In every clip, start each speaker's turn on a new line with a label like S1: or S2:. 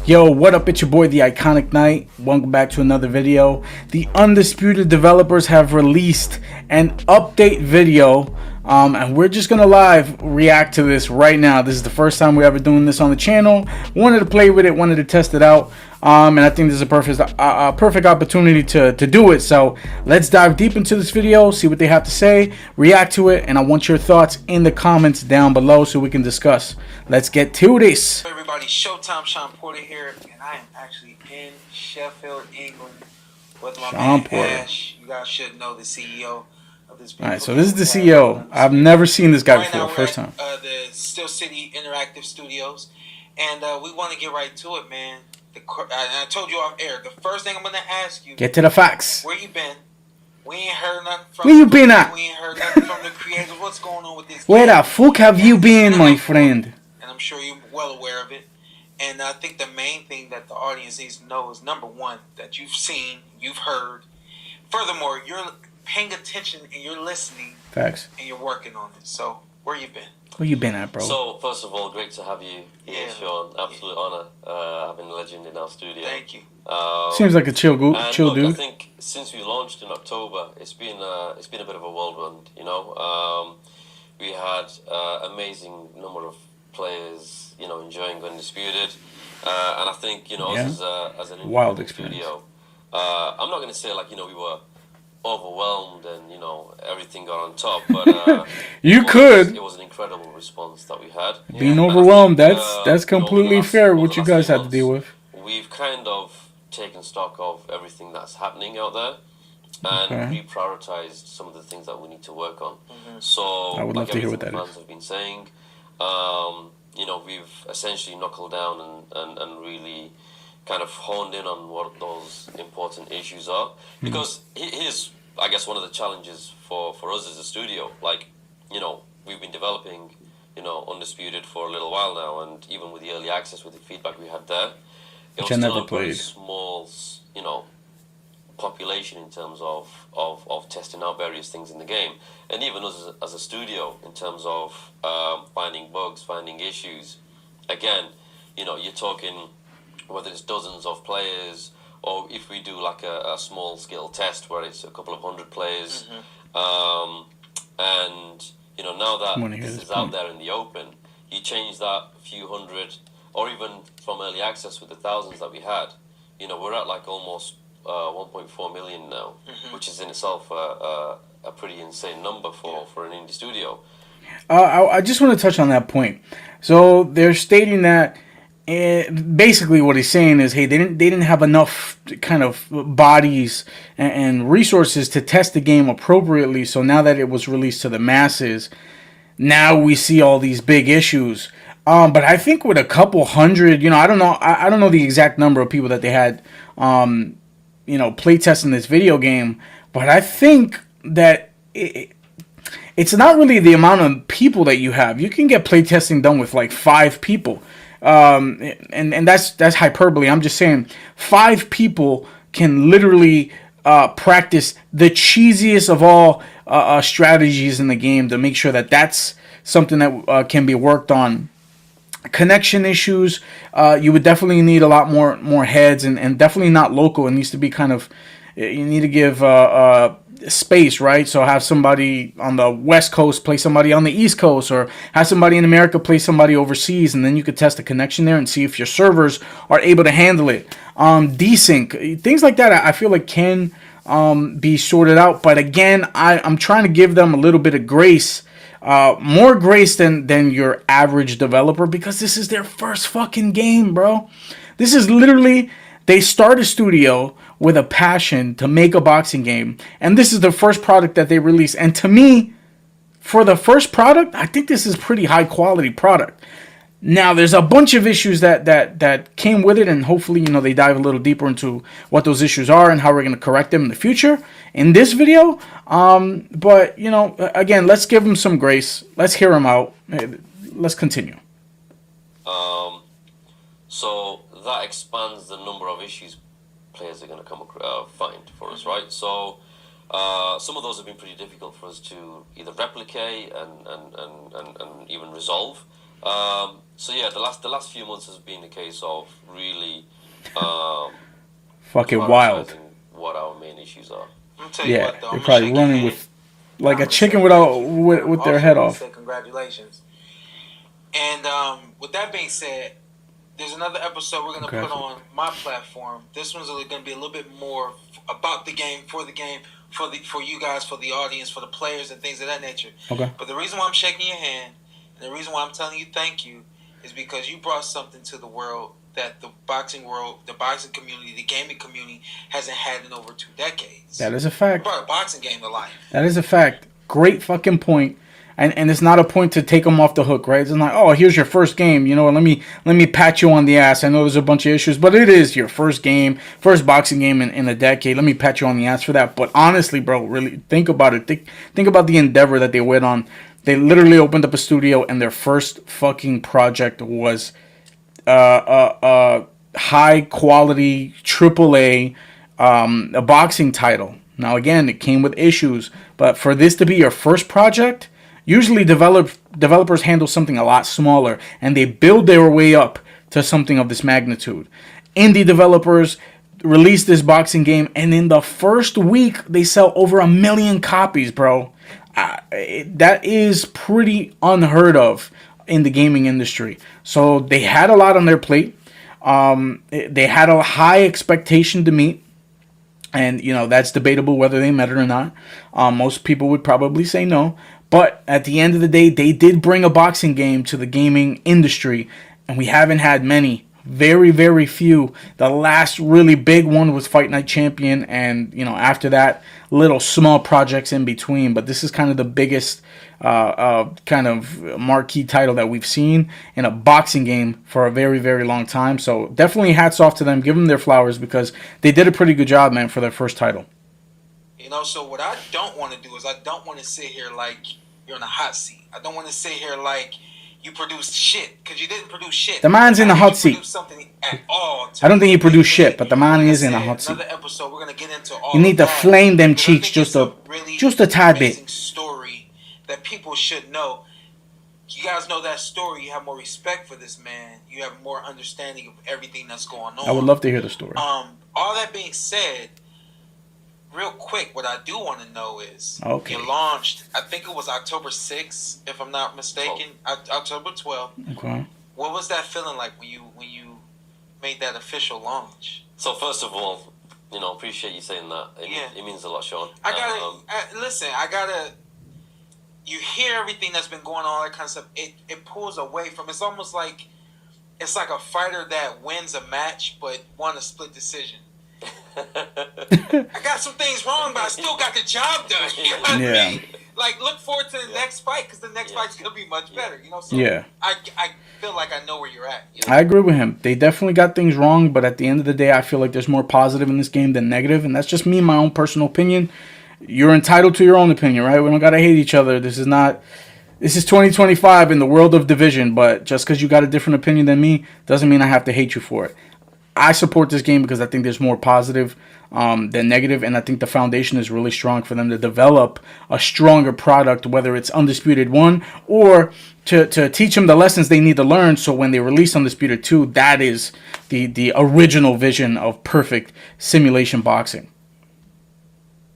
S1: Yo, what up? It's your boy, the Iconic Knight. Welcome back to another video. The Undisputed Developers have released an update video, and we're just gonna live react to this right now. This is the first time we're ever doing this on the channel. Wanted to play with it, wanted to test it out, and I think this is a perfect opportunity to do it. So let's dive deep into this video, see what they have to say, react to it, and I want your thoughts in the comments down below so we can discuss. Let's get to this.
S2: Everybody, Showtime Sean Porter here, and I am actually in Sheffield, England, with my man Ash. You guys should know the CEO of this.
S1: All right, so this is the CEO. I've never seen this guy before. First time.
S2: The Steel City Interactive Studios, and we want to get right to it, man. I told you off air. The first thing I'm gonna ask you:
S1: get to the facts.
S2: Where you been? We ain't heard nothing from.
S1: Where you been at?
S2: We ain't heard nothing from the creators. What's going on with this?
S1: Where the fuck have you been, my friend?
S2: And I'm sure you're well aware of it. And I think the main thing that the audience needs to know is, number one, that you've seen, you've heard. Furthermore, you're paying attention and you're listening.
S1: Facts.
S2: And you're working on it. So, where you been?
S1: Where you been at, bro?
S3: So, first of all, great to have you here, Sean. Absolute honor having a legend in our studio.
S2: Thank you.
S1: Seems like a chill dude.
S3: I think since we launched in October, it's been a bit of a whirlwind. You know, we had amazing number of players, you know, enjoying Undisputed, and I think, you know, us as an
S1: wild experience.
S3: Studio, I'm not going to say like, you know, we were overwhelmed and, you know, everything got on top, but it was an incredible response that we had.
S1: Being overwhelmed, that's completely fair. What you guys had to deal with.
S3: We've kind of taken stock of everything that's happening out there and reprioritized some of the things that we need to work on. So
S1: I would love to hear what that
S3: fans have been saying. You know, we've essentially knuckled down and really kind of honed in on what those important issues are. Because here's, I guess, one of the challenges for us as a studio. Like, you know, we've been developing, you know, Undisputed for a little while now, and even with the early access, with the feedback we had there, it was still a very small, you know, population in terms of testing out various things in the game. And even us as a studio, in terms of finding bugs, finding issues, again, you know, you're talking whether it's dozens of players, or if we do like a small scale test where it's a couple of hundred players, and, you know, now that this is out there in the open, you change that few hundred, or even from early access with the thousands that we had, you know, we're at like almost 1.4 million now, which is in itself a pretty insane number for an indie studio.
S1: I just want to touch on that point. So they're stating that basically what he's saying is, hey, they didn't have enough kind of bodies and resources to test the game appropriately. So now that it was released to the masses, now we see all these big issues. But I think with a couple hundred, you know, I don't know the exact number of people that they had, you know, playtesting this video game, but I think that it's not really the amount of people that you have. You can get playtesting done with like 5 people, and that's hyperbole. I'm just saying 5 people can literally practice the cheesiest of all strategies in the game to make sure that that's something that can be worked on. Connection issues, you would definitely need a lot more heads, and definitely not local. It needs to be kind of, you need to give space, right? So have somebody on the West Coast play somebody on the East Coast, or have somebody in America play somebody overseas, and then you could test the connection there and see if your servers are able to handle it. Desync, things like that, I feel like can be sorted out. But again, I'm trying to give them a little bit of grace. More grace than your average developer, because this is their first fucking game, bro. This is literally, they start a studio with a passion to make a boxing game, and this is the first product that they release. And to me, for the first product, I think this is pretty high quality product. Now, there's a bunch of issues that came with it, and hopefully, you know, they dive a little deeper into what those issues are and how we're going to correct them in the future in this video. But, you know, again, let's give them some grace. Let's hear them out. Let's continue.
S3: So that expands the number of issues players are going to find for us, right? So some of those have been pretty difficult for us to either replicate and even resolve. So yeah, the last few months has been a case of really um,
S1: Fucking wild.
S3: prioritizing what our main issues are.
S2: I'm gonna tell you
S1: Yeah,
S2: what though.
S1: they're
S2: I'm gonna
S1: probably
S2: shake your
S1: running
S2: hand.
S1: with like
S2: I'm
S1: a
S2: gonna say
S1: chicken
S2: thank you, and I'm
S1: with their
S2: also
S1: head
S2: gonna
S1: off.
S2: say congratulations. And with that being said, there's another episode we're gonna
S1: Okay.
S2: put on my platform. This one's gonna be a little bit more about the game, for the game, for you guys, for the audience, for the players, and things of that nature.
S1: Okay.
S2: But the reason why I'm shaking your hand, and the reason why I'm telling you thank you, is because you brought something to the world that the boxing world, the boxing community, the gaming community hasn't had in over 2 decades.
S1: That is a
S2: You
S1: fact.
S2: brought a boxing game to life.
S1: That is a fact. Great fucking point. And it's not a point to take them off the hook, right? It's not, oh, here's your first game. You know, let me pat you on the ass. I know there's a bunch of issues, but it is your first game, first boxing game in a decade. Let me pat you on the ass for that. But honestly, bro, really think about it. Think about the endeavor that they went on. They literally opened up a studio, and their first fucking project was high quality AAA a boxing title. Now again, it came with issues, but for this to be your first project, usually developers handle something a lot smaller and they build their way up to something of this magnitude. Indie developers release this boxing game, and in the first week they sell over 1 million copies, bro. That is pretty unheard of in the gaming industry. So they had a lot on their plate. They had a high expectation to meet, and you know that's debatable whether they met it or not. Most people would probably say no, but at the end of the day, they did bring a boxing game to the gaming industry, and we haven't had many. Very, very few. The last really big one was Fight Night Champion, and you know after that, little small projects in between. But this is kind of the biggest kind of marquee title that we've seen in a boxing game for a very, very long time. So definitely hats off to them. Give them their flowers because they did a pretty good job, man, for their first title.
S2: You know, so what I don't want to do is I don't want to sit here like you're in a hot seat. I don't want to sit here like you produced shit, because you didn't produce shit.
S1: The man's in the hot seat.
S2: Something at all
S1: I don't think he produced shit, but the man is in a hot seat.
S2: Another episode, we're gonna get into all.
S1: You need to flame them cheeks just a tad bit.
S2: Story that people should know. You guys know that story. You have more respect for this man. You have more understanding of everything that's going on.
S1: I would love to hear the story.
S2: All that being said, real quick, what I do want to know is,
S1: okay,
S2: you launched, I think it was October 6th, if I'm not mistaken, October 12th.
S1: Okay.
S2: What was that feeling like when you made that official launch?
S3: So first of all, you know, appreciate you saying that. It means a lot, Sean.
S2: I gotta. You hear everything that's been going on, all that kind of stuff. It pulls away from. It's almost like it's like a fighter that wins a match but won a split decision. I got some things wrong, but I still got the job done. You know what I mean? Like, look forward to the next fight, because the next fight's gonna be much better. You know? So I feel like I know where you're at. You know?
S1: I agree with him. They definitely got things wrong, but at the end of the day, I feel like there's more positive in this game than negative, and that's just me, my own personal opinion. You're entitled to your own opinion, right? We don't gotta hate each other. This is 2025 in the world of division, but just because you got a different opinion than me doesn't mean I have to hate you for it. I support this game because I think there's more positive than negative, and I think the foundation is really strong for them to develop a stronger product, whether it's Undisputed 1 or to teach them the lessons they need to learn, so when they release Undisputed 2, that is the original vision of perfect simulation boxing.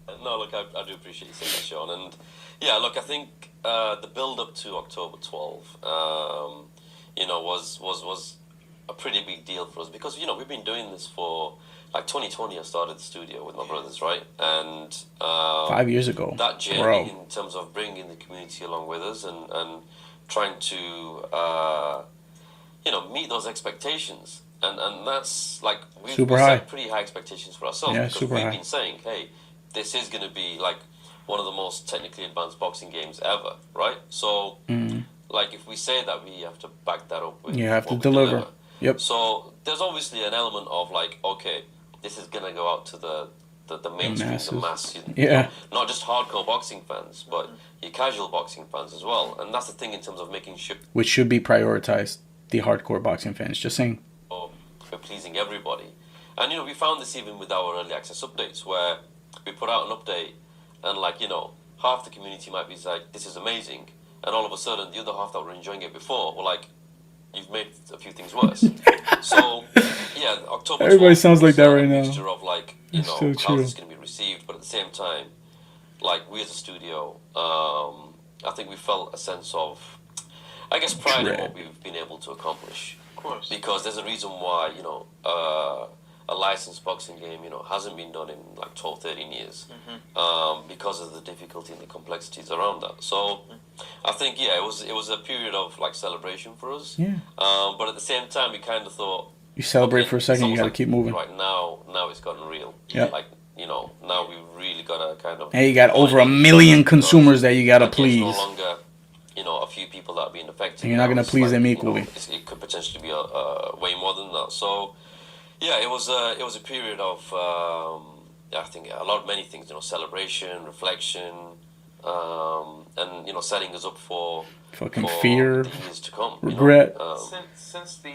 S3: No, look, I do appreciate you saying that, Sean. And yeah, look, I think the build-up to October 12th, you know, was a pretty big deal for us because, you know, we've been doing this for, like, 2020 I started the studio with my brothers, right? And
S1: 5 years ago.
S3: That journey in terms of bringing the community along with us and trying to, you know, meet those expectations. And that's, like, we've set pretty high expectations for ourselves.
S1: Yeah,
S3: because we've been saying, hey, this is going to be, like, one of the most technically advanced boxing games ever, right? So, like, if we say that, we have to back that up with
S1: you have to
S3: deliver.
S1: deliver. Yep.
S3: So there's obviously an element of like, okay, this is gonna go out to the mainstream, the mass, not just hardcore boxing fans, but your casual boxing fans as well. And that's the thing in terms of making sure,
S1: which should be prioritized, the hardcore boxing fans. Just saying.
S3: We're pleasing everybody, and you know we found this even with our early access updates, where we put out an update, and like you know half the community might be like, this is amazing. And all of a sudden, the other half that were enjoying it before were like, you've made a few things worse. So yeah, October.
S1: Everybody
S3: 12th
S1: sounds like
S3: was
S1: that
S3: a
S1: right now.
S3: mixture of like
S1: It's so
S3: how
S1: true.
S3: it's going to be received, but at the same time, like we as a studio, I think we felt a sense of, I guess, pride in
S1: Dread.
S3: what we've been able to accomplish.
S2: Of course.
S3: Because there's a reason why, a licensed boxing game, hasn't been done in like 12, 13 years, because of the difficulty and the complexities around that. So, I think it was a period of like celebration for us.
S1: Yeah.
S3: But at the same time, we kind of thought,
S1: You celebrate
S3: okay,
S1: for a second,
S3: it's
S1: you got to
S3: almost
S1: keep moving.
S3: Right now it's gotten real.
S1: Yeah.
S3: Like now we've really got to kind of.
S1: Hey, you got over 1
S3: find
S1: million
S3: because,
S1: consumers that you got to
S3: like, it's no
S1: please.
S3: longer, a few people that are being affected.
S1: And you're not
S3: now.
S1: gonna
S3: It's
S1: please them
S3: like,
S1: equally.
S3: it could potentially be a way more than that. So, yeah, it was a period of I think many things. Celebration, reflection, and setting us up for
S1: Fucking fear,
S3: the years to come.
S1: regret.
S2: Since the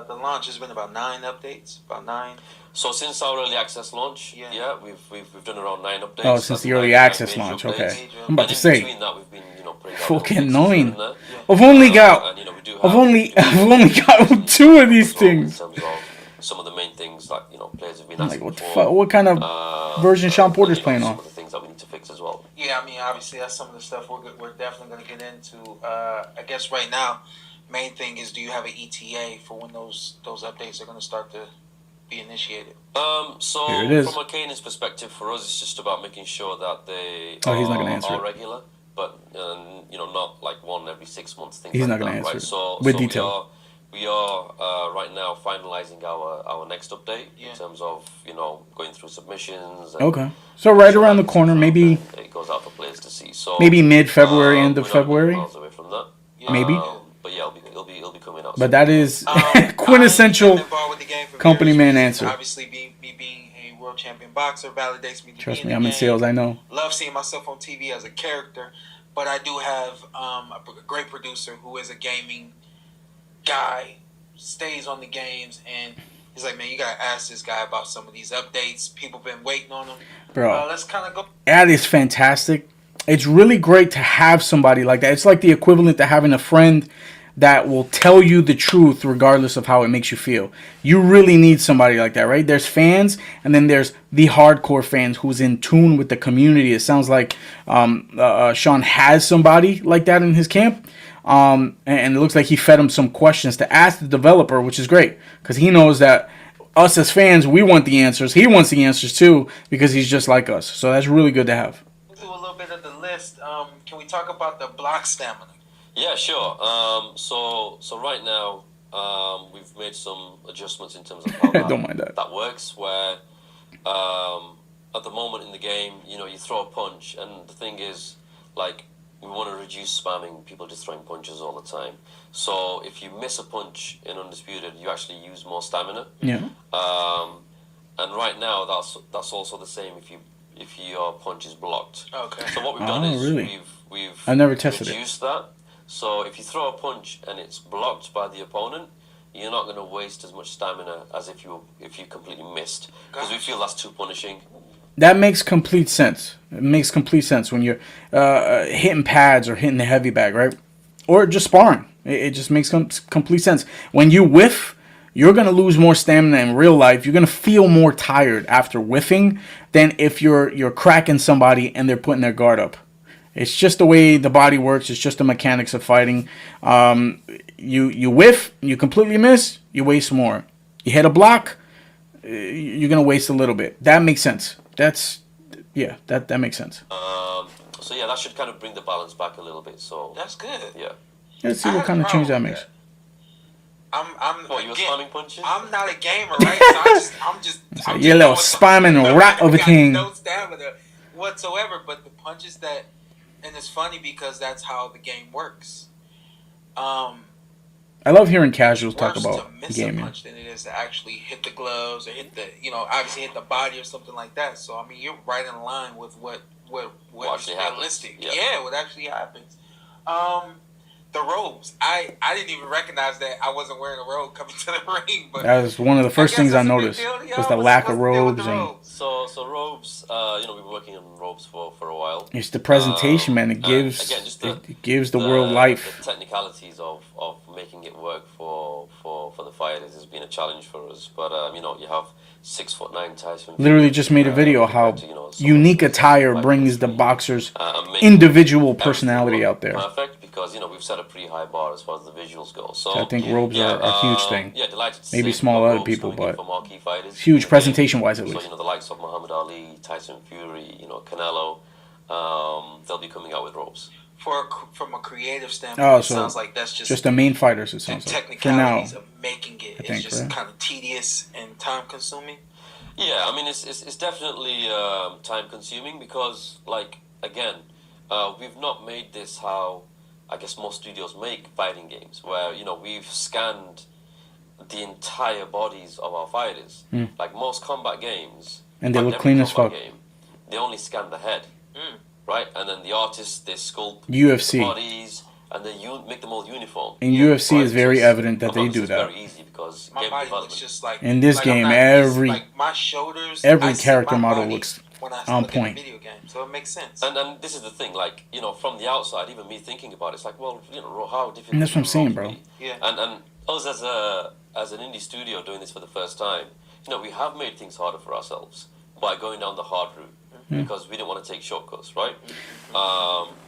S2: launch has been about 9 updates, about 9.
S3: So since our early access launch, we've done around 9 updates.
S1: Oh, since
S3: That's
S1: the early
S3: 9
S1: access
S3: major
S1: launch,
S3: updates.
S1: okay. I'm about
S3: And
S1: to
S3: in
S1: say,
S3: between that, we've been putting out
S1: fucking
S3: little fixes here
S1: 9.
S3: and there.
S1: I've only got,
S3: And, we do
S1: I've
S3: have
S1: only got 2 of these things.
S3: In terms of some of the main things that players have been
S1: I'm
S3: asking
S1: like, what the
S3: for.
S1: fuck? What kind of version Sean Porter's
S3: and,
S1: playing
S3: some
S1: on?
S3: of the things that we need to fix as well.
S2: Yeah, I mean, obviously that's some of the stuff we're definitely going to get into. I guess right now, main thing is, do you have an ETA for when those updates are going to start to be initiated?
S3: So
S1: Here it is.
S3: from a Kanan's perspective, for us, it's just about making sure that they
S1: Oh, he's not gonna answer
S3: are
S1: it.
S3: regular, but not like one every 6 months. Things
S1: He's
S3: like
S1: not gonna
S3: that,
S1: answer
S3: right?
S1: it.
S3: So
S1: With
S3: so
S1: detail.
S3: We are right now finalizing our next update
S2: Yeah.
S3: in terms of going through submissions. And
S1: Okay. So right
S3: sure
S1: around the
S3: that
S1: corner,
S3: comes out
S1: maybe
S3: and it goes out for players to see. So
S1: maybe mid-February, end of
S3: we're not a million
S1: February.
S3: miles away from that.
S2: Yeah.
S1: Maybe.
S3: But yeah, it'll be coming out.
S1: But that is
S2: I've
S1: quintessential
S2: been involved with the game for
S1: company
S2: various
S1: man
S2: reasons.
S1: answer.
S2: Obviously, me being a world champion boxer validates me to
S1: Trust
S2: be
S1: me,
S2: in
S1: I'm
S2: the
S1: in
S2: game.
S1: sales, I know.
S2: Love seeing myself on TV as a character, but I do have a great producer who is a gaming guy, stays on the games, and he's like, man, you gotta ask this guy about some of these updates. People been waiting on them.
S1: Bro.
S2: Let's kind of go.
S1: That is fantastic. It's really great to have somebody like that. It's like the equivalent to having a friend that will tell you the truth regardless of how it makes you feel. You really need somebody like that, right? There's fans, and then there's the hardcore fans who's in tune with the community. It sounds like Sean has somebody like that in his camp. And it looks like he fed him some questions to ask the developer, which is great because he knows that us as fans, we want the answers. He wants the answers too because he's just like us. So that's really good to have.
S2: Do a little bit of the list. Can we talk about the block stamina?
S3: Yeah, sure. So right now, we've made some adjustments in terms of how
S1: Don't mind that.
S3: that works. Where at the moment in the game, you throw a punch, and the thing is, like, we want to reduce spamming, people just throwing punches all the time. So if you miss a punch in Undisputed, you actually use more stamina.
S1: Yeah.
S3: And right now, that's also the same if your punch is blocked.
S2: Okay.
S3: So what we've done
S1: Oh,
S3: is
S1: really?
S3: we've
S1: I've never tested it.
S3: reduced that. So if you throw a punch and it's blocked by the opponent, you're not going to waste as much stamina as if you completely missed, because we feel that's too punishing.
S1: That makes complete sense. It makes complete sense when you're hitting pads or hitting the heavy bag, right? Or just sparring. It just makes complete sense. When you whiff, you're going to lose more stamina in real life. You're going to feel more tired after whiffing than if you're cracking somebody and they're putting their guard up. It's just the way the body works. It's just the mechanics of fighting. You whiff, you completely miss, you waste more. You hit a block, you're going to waste a little bit. That makes sense. That makes sense.
S3: So yeah, that should kind of bring the balance back a little bit. So
S2: That's good.
S3: yeah.
S1: Let's see
S2: I
S1: what
S2: had
S1: kind
S2: a
S1: of change that
S2: problem
S1: makes.
S2: with I'm
S3: What, you were
S2: again,
S3: spamming punches?
S2: I'm not a gamer, right? So I'm just
S1: Your little spamming rat of a
S2: got
S1: thing.
S2: no stamina whatsoever. But the punches that, and it's funny because that's how the game works.
S1: I love hearing casuals
S2: It's
S1: talk
S2: worse
S1: about
S2: to miss a
S1: gaming.
S2: punch than it is to actually hit the gloves or hit the, obviously hit the body or something like that. So I mean, you're right in line with what is
S3: actually happens.
S2: realistic.
S3: Yeah.
S2: Yeah, what actually happens. The robes. I didn't even recognize that I wasn't wearing a robe coming to the ring. But
S1: That was one of the first
S2: guess
S1: things I
S2: that's a big
S1: noticed
S2: deal.
S1: was
S2: Yeah,
S1: the lack of
S2: what's the deal with
S1: robes
S2: the
S1: and
S2: robes?
S3: So ropes, we've been working on ropes for a while.
S1: It's the presentation, man. It
S3: And
S1: gives
S3: again, just
S1: it gives the world life.
S3: The technicalities of making it work for the fighters has been a challenge for us. But you have 6'9" Tyson.
S1: Literally just made a video how unique attire brings the boxer's individual personality out there.
S3: Perfect, because we've set a pretty high bar as far as the visuals go. So
S1: I think robes are a huge thing.
S3: Yeah, delighted to
S1: Maybe
S3: see
S1: small
S3: more
S1: other
S3: ropes
S1: people,
S3: coming in
S1: but
S3: for marquee fighters.
S1: huge presentation-wise at least.
S3: So the likes of Muhammad Ali, Tyson Fury, Canelo, they'll be coming out with ropes.
S2: From a creative standpoint, it
S1: so
S2: sounds like that's
S1: just the main fighters. It sounds
S2: the
S1: like
S2: technicalities of making it.
S1: I think,
S2: It's just kind of tedious and time consuming.
S3: Yeah, I mean it's definitely time consuming because again, we've not made this how I guess most studios make fighting games, where we've scanned the entire bodies of our fighters. Like most combat games,
S1: and they look clean as fuck.
S3: They only scan the head, right? And then the artists, they sculpt
S1: UFC.
S3: the bodies, and then you make them all uniform.
S1: In UFC, it's very evident that they do that.
S3: It's very easy because
S2: my body looks just like
S1: in this game.
S2: My shoulders,
S1: every character model looks on point.
S2: Video game, so it makes sense.
S3: And this is the thing, from the outside, even me thinking about it, it's like, well, how difficult.
S1: And that's what I'm saying, bro.
S2: Yeah.
S3: And us as an indie studio doing this for the first time, we have made things harder for ourselves by going down the hard route because we didn't want to take shortcuts, right?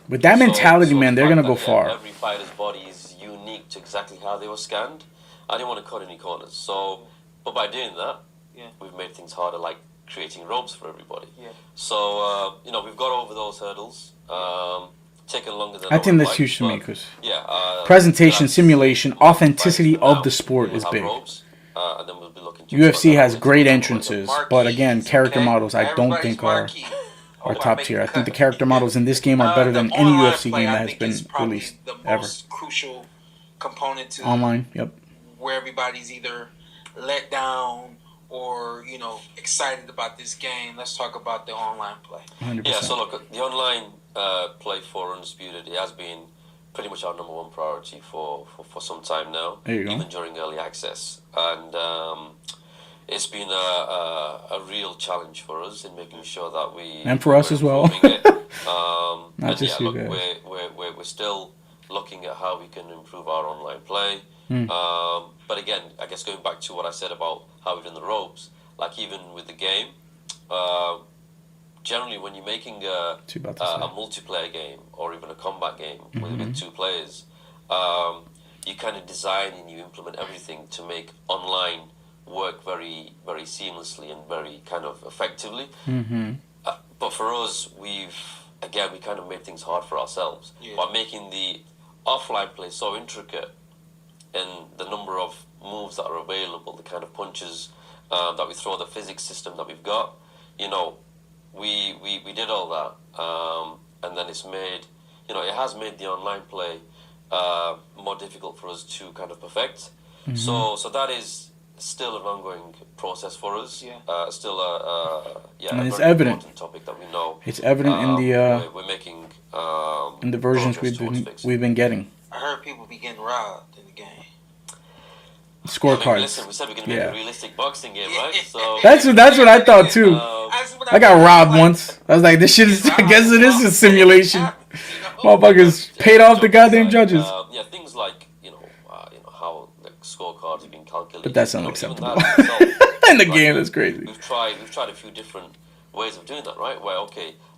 S1: With that mentality, man, they're gonna go far.
S3: Every fighter's body is unique to exactly how they were scanned. I didn't want to cut any corners, but by doing that, we've made things harder, like creating ropes for everybody.
S2: Yeah.
S3: So we've got over those hurdles. Taken longer than
S1: I think that's huge to me because
S3: presentation,
S1: simulation, authenticity of the sport is big.
S3: And then we'll be looking to
S1: UFC has great entrances, but again, character models I don't think are top tier. I think the character models in this game are better than any UFC game that has been released ever.
S2: Most crucial component to
S1: online, yep.
S2: Where everybody's either let down or excited about this game. Let's talk about the online play.
S1: 100%.
S3: Yeah, so look, the online play for Undisputed, it has been pretty much our number one priority for some time now.
S1: There you go.
S3: Even during early access, and it's been a real challenge for us in making sure that we
S1: for us as well.
S3: Not
S1: just you guys.
S3: We're still looking at how we can improve our online play. But again, I guess going back to what I said about how we've done the ropes, like even with the game, generally when you're making a multiplayer game or even a combat game with two players, you kind of design and you implement everything to make online work very, very seamlessly and very kind of effectively. But for us, we kind of made things hard for ourselves by making the offline play so intricate and the number of moves that are available, the kind of punches that we throw, the physics system that we've got. We did all that, and then it's made, it has made the online play more difficult for us to kind of perfect. So that is still an ongoing process for us. Still
S1: and it's
S3: very
S1: evident.
S3: Important topic that we know.
S1: It's evident in the
S3: we're making
S1: in the versions we've been getting.
S2: I heard people be getting robbed in the game.
S1: Scorecards.
S3: Listen, we said we're gonna make a realistic boxing game, right? So
S1: that's what I thought too. I got robbed once. I was like, this shit is. I guess it is a simulation. Motherfuckers paid off the goddamn judges.
S3: Things like how the scorecards have been calculated.
S1: But that's unacceptable. In the game, that's crazy.
S3: We've tried a few different ways of doing that, right? Where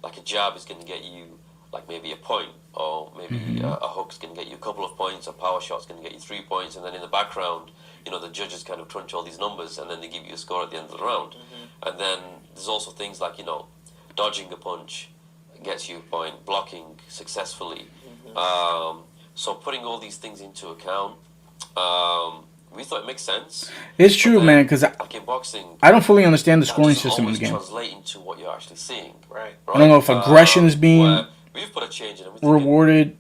S3: like a jab is gonna get you like maybe a point, or maybe a hook's gonna get you a couple of points, a power shot's gonna get you 3 points, and then in the background, the judges kind of crunch all these numbers, and then they give you a score at the end of the round. And then there's also things like dodging a punch gets you a point, blocking successfully. So putting all these things into account, we thought it makes sense.
S1: It's true, man, because
S3: like in boxing,
S1: I don't fully understand the scoring system in the game.
S3: Translate into what you're actually seeing.
S2: Right.
S1: I don't know if aggression is being
S3: we've put a change in
S1: rewarded,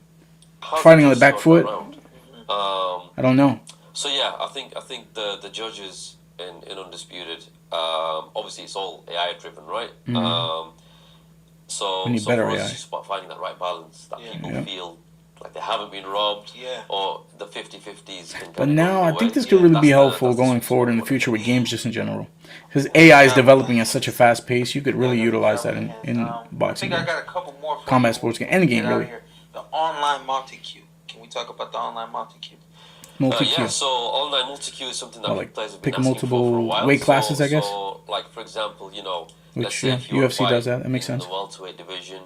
S1: fighting on the back foot. I don't know.
S3: So yeah, I think the judges in Undisputed, obviously it's all AI driven, right? So
S1: we need better
S3: for us,
S1: AI.
S3: it's just about finding that right balance that people feel like they haven't been robbed,
S2: Yeah.
S3: or the 50-50s can
S1: But
S3: kind of
S1: now
S3: go
S1: I
S3: either
S1: think
S3: way.
S1: this could really be helpful
S3: That's the
S1: going
S3: sweet
S1: forward in the
S3: spot.
S1: future with games just in general. Because AI is
S2: Yeah.
S1: developing at such a fast pace, you could really
S2: Yeah,
S1: utilize that
S2: definitely
S1: in
S2: can. I
S1: boxing
S2: think I
S1: games.
S2: got a couple more for
S1: Combat
S2: you.
S1: sports game,
S2: We'll
S1: any
S2: get
S1: game
S2: out of
S1: really.
S2: here. The online multi-queue. Can we talk about the online multi-queue?
S1: Multi-queue.
S3: Yeah, so online multi-queue is something that
S1: Oh, like
S3: players have been
S1: pick
S3: asking for a
S1: multiple
S3: while.
S1: weight classes, I guess.
S3: So, like for example, let's
S1: Which
S3: say
S1: yeah,
S3: if you want to
S1: UFC does
S3: fight
S1: that. That makes
S3: in
S1: sense.
S3: the welterweight division,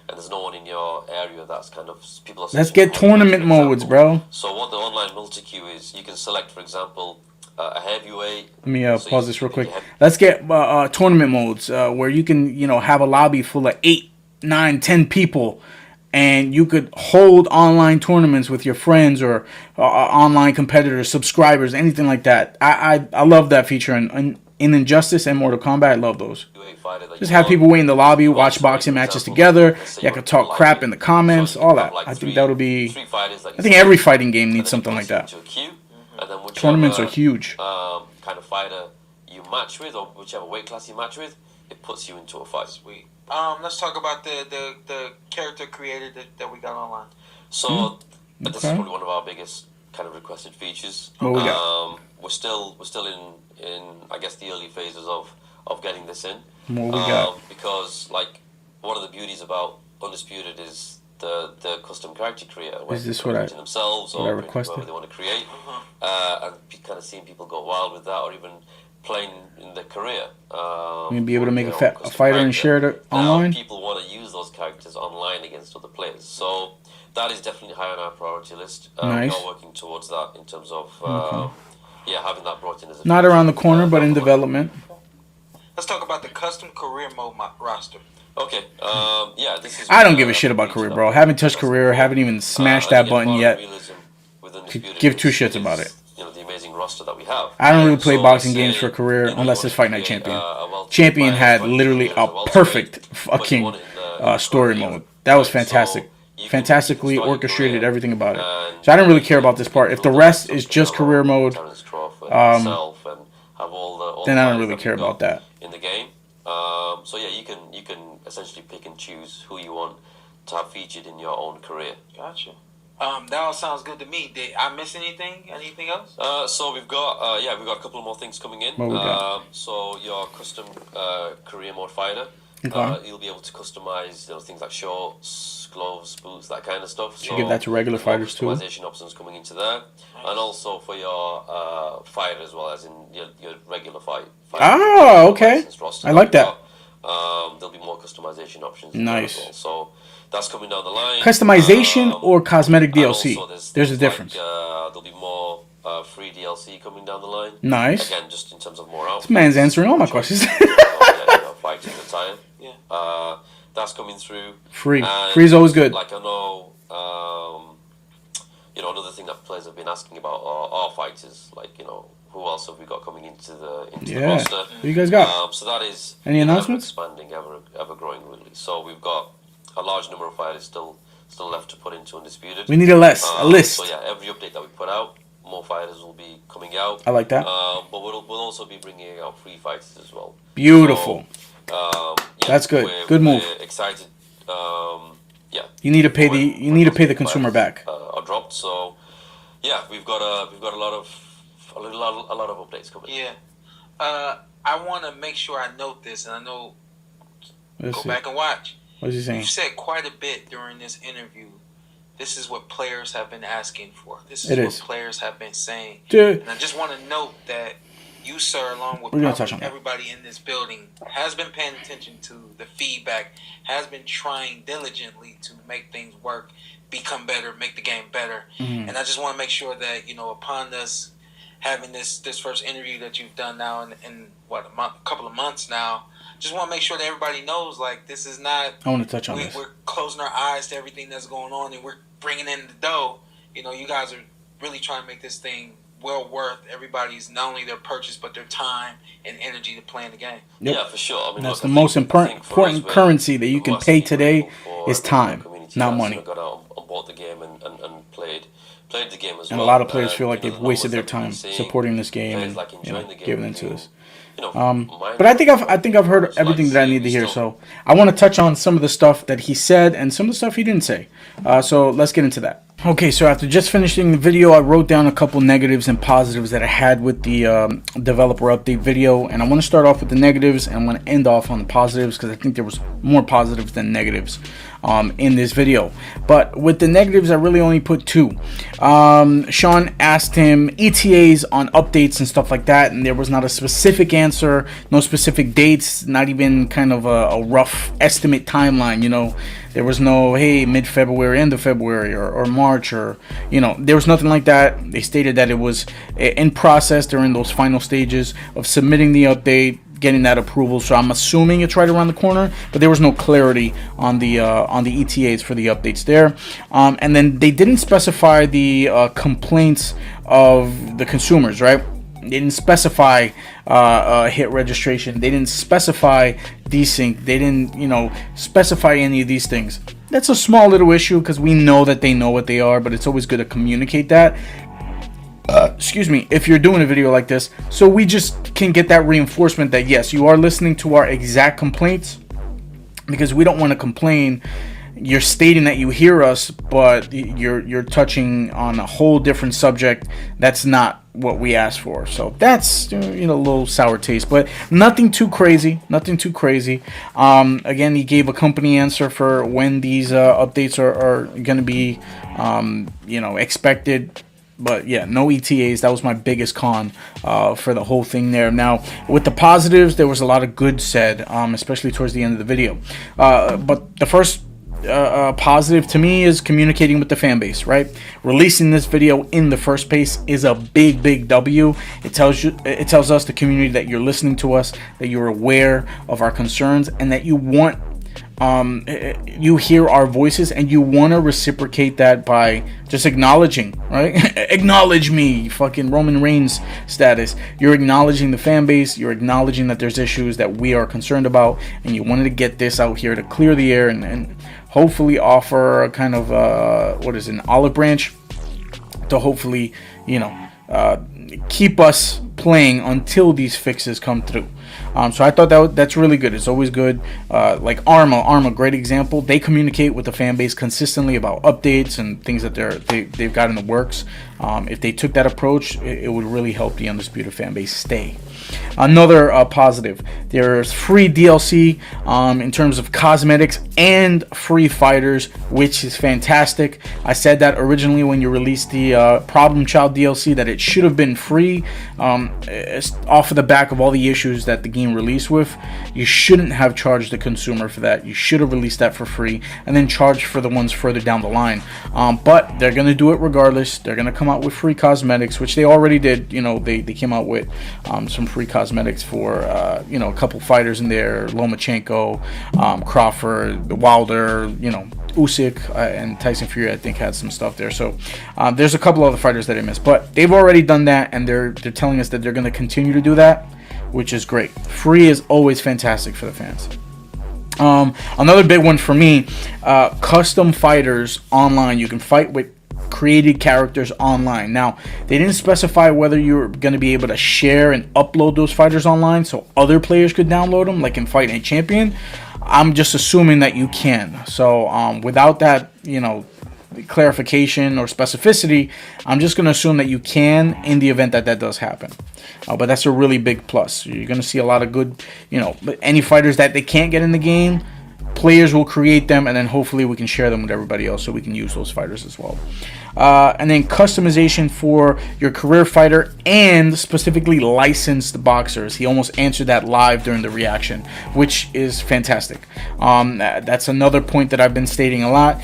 S3: and there's no one in your area that's kind of people are.
S1: Let's
S3: searching
S1: get
S3: for you,
S1: tournament
S3: for
S1: modes,
S3: example.
S1: bro.
S3: So what the online multi-queue is, you can select, for example, a heavyweight.
S1: Let me
S3: So
S1: pause
S3: you
S1: this real
S3: pick
S1: quick.
S3: a heavy-
S1: Let's get tournament modes where you can have a lobby full of 8, 9, 10 people, and you could hold online tournaments with your friends or online competitors, subscribers, anything like that. I love that feature in Injustice and Mortal Kombat. I love those.
S3: fighter that
S1: Just
S3: you
S1: have
S3: want.
S1: people wait in the lobby,
S3: You
S1: watch
S3: also,
S1: boxing
S3: for
S1: matches
S3: example,
S1: together.
S3: let's say
S1: You
S3: you're
S1: could talk
S3: live
S1: crap
S3: it.
S1: in the comments,
S3: So you
S1: all
S3: can have,
S1: that.
S3: like,
S1: I think
S3: three-
S1: that would be.
S3: three fighters that you
S1: I think
S3: select,
S1: every fighting game
S3: and
S1: needs
S3: then it
S1: something like
S3: puts you
S1: that.
S3: into a queue, and then whichever,
S1: Tournaments are huge.
S3: Kind of fighter you match with, or whichever weight class you match with, it puts you into a fight.
S2: Sweet. Let's talk about the character creator that we got online.
S3: So this is
S1: Okay.
S3: probably one of our biggest kind of requested features.
S1: What we got?
S3: We're still in I guess the early phases of getting this in.
S1: What we got?
S3: Because like one of the beauties about Undisputed is the custom character creator.
S1: Is this what I
S3: themselves
S1: what I
S3: or
S1: requested?
S3: whatever they want to create, and kind of seeing people go wild with that, or even playing in their career.
S1: You'd be able to make
S3: with
S1: a,
S3: their own
S1: a
S3: custom
S1: fighter and
S3: character.
S1: share it
S3: Now,
S1: online.
S3: people want to use those characters online against other players, so that is definitely high on our priority list.
S1: Nice.
S3: We are working towards that in terms of having that brought in as a
S1: Not
S3: feature,
S1: around the corner, but in
S3: down the line.
S1: development.
S2: Let's talk about the custom career mode roster.
S3: Okay. This is.
S1: I don't give a shit about career, bro. Haven't touched career. Haven't even smashed that button yet. Could give two shits about it.
S3: The amazing roster that we have.
S1: I don't really play
S3: So
S1: boxing
S3: let's
S1: games
S3: say,
S1: for career
S3: you
S1: unless
S3: want
S1: it's
S3: to
S1: Fight Night
S3: create,
S1: Champion.
S3: a welterweight
S1: Champion
S3: fighter,
S1: had
S3: 22
S1: literally
S3: years
S1: a
S3: of welterweight,
S1: perfect
S3: but you
S1: fucking
S3: want it in the
S1: story
S3: career
S1: mode. That was
S3: fight.
S1: fantastic.
S3: So you can
S1: Fantastically
S3: start your
S1: orchestrated
S3: career
S1: everything about it.
S3: and
S1: So I don't really care about this part. If the
S3: build
S1: rest
S3: up
S1: is
S3: something
S1: just
S3: along
S1: career mode,
S3: Terrence Crawford and himself and have all
S1: then
S3: the
S1: I don't
S3: fighters
S1: really
S3: that
S1: care
S3: we've
S1: about
S3: got
S1: that.
S3: in the game. So yeah, you can essentially pick and choose who you want to have featured in your own career.
S2: Gotcha. That all sounds good to me. Did I miss anything? Anything else?
S3: So we've got a couple of more things coming in.
S1: What we got?
S3: So your custom career mode fighter,
S1: Okay.
S3: you'll be able to customize things like shorts, gloves, boots, that kind of stuff.
S1: Should give that to regular
S3: there's more
S1: fighters too.
S3: customization options coming into there, and also for your fighter as well, as in your regular fighter.
S1: Oh, okay. I like that.
S3: There'll be more customization options.
S1: Nice.
S3: As well. So that's coming down the line.
S1: Customization or cosmetic
S3: And
S1: DLC?
S3: also
S1: There's a
S3: things
S1: difference.
S3: Like, there'll be more free DLC coming down the line.
S1: Nice.
S3: Again, just in terms of more outfits.
S1: This man's answering all my questions.
S3: Fighting attire.
S2: Yeah.
S3: That's coming through.
S1: Free.
S3: And,
S1: Free is always good.
S3: Like I know, another thing that players have been asking about are fighters. Like who else have we got coming into the
S1: Yeah.
S3: roster?
S1: What you guys got?
S3: So that is
S1: Any announcements?
S3: Ever expanding, ever growing really. So we've got a large number of fighters still left to put into Undisputed.
S1: We need a list. A list.
S3: So yeah, every update that we put out, more fighters will be coming out.
S1: I like that.
S3: But we'll also be bringing out free fighters as well.
S1: Beautiful.
S3: So,
S1: That's good. Good move.
S3: We're excited.
S1: You need to pay the consumer back.
S3: Are dropped. So yeah, we've got a lot of updates coming.
S2: Yeah. I want to make sure I note this, and I know.
S1: Let's
S2: Go
S1: see.
S2: back and watch.
S1: What's he saying?
S2: You've said quite a bit during this interview. This is what players have been asking for. This is
S1: It
S2: what
S1: is.
S2: players have been saying.
S1: Dude.
S2: And I just want to note that you, sir, along with
S1: We're gonna
S2: probably
S1: touch on that.
S2: everybody in this building, has been paying attention to the feedback, has been trying diligently to make things work, become better, make the game better.
S1: Mhm.
S2: And I just want to make sure that, upon us having this first interview that you've done now in what, a couple of months now, just want to make sure that everybody knows, like, this is not...
S1: I want to touch on this.
S2: We're closing our eyes to everything that's going on, and we're bringing in the dough. You guys are really trying to make this thing well worth everybody's, not only their purchase, but their time and energy to play in the game.
S1: Yep.
S3: Yeah, for sure. I mean,
S1: That's
S3: look,
S1: the
S3: I
S1: most
S3: think for us,
S1: important
S3: we're
S1: currency that you can pay
S3: massively
S1: today
S3: grateful for
S1: is
S3: everyone in
S1: time,
S3: the community
S1: not
S3: that's,
S1: money.
S3: got out and bought the game and played. played the game as
S1: And
S3: well.
S1: a lot of players feel like
S3: you know,
S1: they've
S3: know
S1: wasted
S3: what's
S1: their
S3: everyone
S1: time
S3: saying.
S1: supporting this game
S3: Players
S1: and
S3: like enjoying the game,
S1: giving into
S3: being,
S1: this.
S3: you know,
S1: But I think I've heard everything that I need to hear. So I want to touch on some of the stuff that he said and some of the stuff he didn't say. So let's get into that. Okay, so after just finishing the video, I wrote down a couple negatives and positives that I had with the developer update video, and I want to start off with the negatives and I want to end off on the positives because I think there was more positives than negatives in this video. But with the negatives, I really only put two. Sean asked him ETAs on updates and stuff like that, and there was not a specific answer, no specific dates, not even kind of a rough estimate timeline, you know. There was no, hey, mid-February, end of February, or March, or, you know, there was nothing like that. They stated that it was in process. They're in those final stages of submitting the update, getting that approval. So I'm assuming it's right around the corner, but there was no clarity on the ETAs for the updates there. And then they didn't specify the complaints of the consumers, right? They didn't specify hit registration. They didn't specify desync. They didn't, you know, specify any of these things. That's a small little issue because we know that they know what they are, but it's always good to communicate that. Excuse me, if you're doing a video like this, so we just can get that reinforcement that yes, you are listening to our exact complaints, because we don't want to complain. You're stating that you hear us, but you're touching on a whole different subject. That's not what we asked for. So that's, you know, a little sour taste, but nothing too crazy. Nothing too crazy. Again, he gave a company answer for when these updates are going to be, you know, expected. But yeah, no ETAs. That was my biggest con for the whole thing there. Now, with the positives, there was a lot of good said, especially towards the end of the video. But the first positive to me is communicating with the fan base, right? Releasing this video in the first place is a big W. It tells us, the community, that you're listening to us, that you're aware of our concerns, and that you want you hear our voices, and you want to reciprocate that by just acknowledging, right? Acknowledge me, fucking Roman Reigns status. You're acknowledging the fan base. You're acknowledging that there's issues that we are concerned about, and you wanted to get this out here to clear the air and hopefully offer a kind of an olive branch to hopefully, you know, keep us playing until these fixes come through. So I thought that's really good. It's always good. Like Arma, great example. They communicate with the fan base consistently about updates and things that they've got in the works. If they took that approach, it would really help the Undisputed fan base stay. Another positive, there's free DLC in terms of cosmetics and free fighters, which is fantastic. I said that originally when you released the Problem Child DLC, that it should have been free. Off of the back of all the issues that the game released with, you shouldn't have charged the consumer for that. You should have released that for free and then charged for the ones further down the line. But they're going to do it regardless. They're going to come out with free cosmetics, which they already did. You know, they came out with some free cosmetics for you know, a couple fighters in there, Lomachenko, Crawford, Wilder, you know, Usyk, and Tyson Fury, I think, had some stuff there. So there's a couple other fighters that I missed, but they've already done that, and they're telling us that they're going to continue to do that, which is great. Free is always fantastic for the fans. Another big one for me, custom fighters online. You can fight with created characters online. Now, they didn't specify whether you're going to be able to share and upload those fighters online so other players could download them, like in Fight a Champion. I'm just assuming that you can. So without that, you know, clarification or specificity, I'm just going to assume that you can in the event that that does happen. But that's a really big plus. You're going to see a lot of good, you know, any fighters that they can't get in the game, players will create them, and then hopefully we can share them with everybody else so we can use those fighters as well. And then customization for your career fighter and specifically licensed boxers. He almost answered that live during the reaction, which is fantastic. That's another point that I've been stating a lot.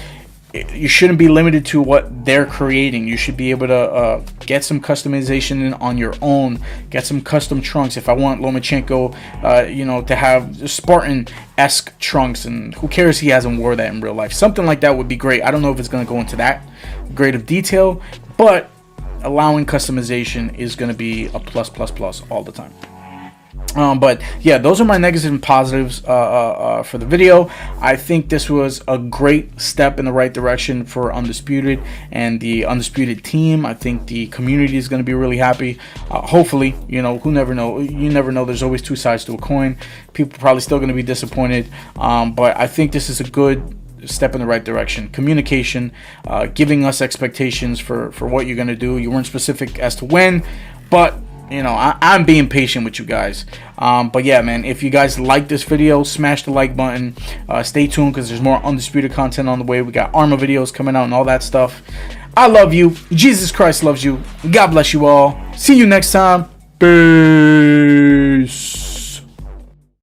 S1: You shouldn't be limited to what they're creating. You should be able to get some customization on your own. Get some custom trunks. If I want Lomachenko, you know, to have Spartan-esque trunks, and who cares he hasn't wore that in real life? Something like that would be great. I don't know if it's going to go into that great of detail, but allowing customization is going to be a plus all the time. But yeah, those are my negatives and positives for the video. I think this was a great step in the right direction for Undisputed and the Undisputed team. I think the community is going to be really happy. Hopefully, you know, who never know. You never know. There's always two sides to a coin. People probably still going to be disappointed, but I think this is a good step in the right direction. Communication, giving us expectations for what you're going to do. You weren't specific as to when, but you know, I'm being patient with you guys. But yeah, man, if you guys like this video, smash the like button. Stay tuned because there's more Undisputed content on the way. We got Armor videos coming out and all that stuff. I love you. Jesus Christ loves you. God bless you all. See you next time. Peace.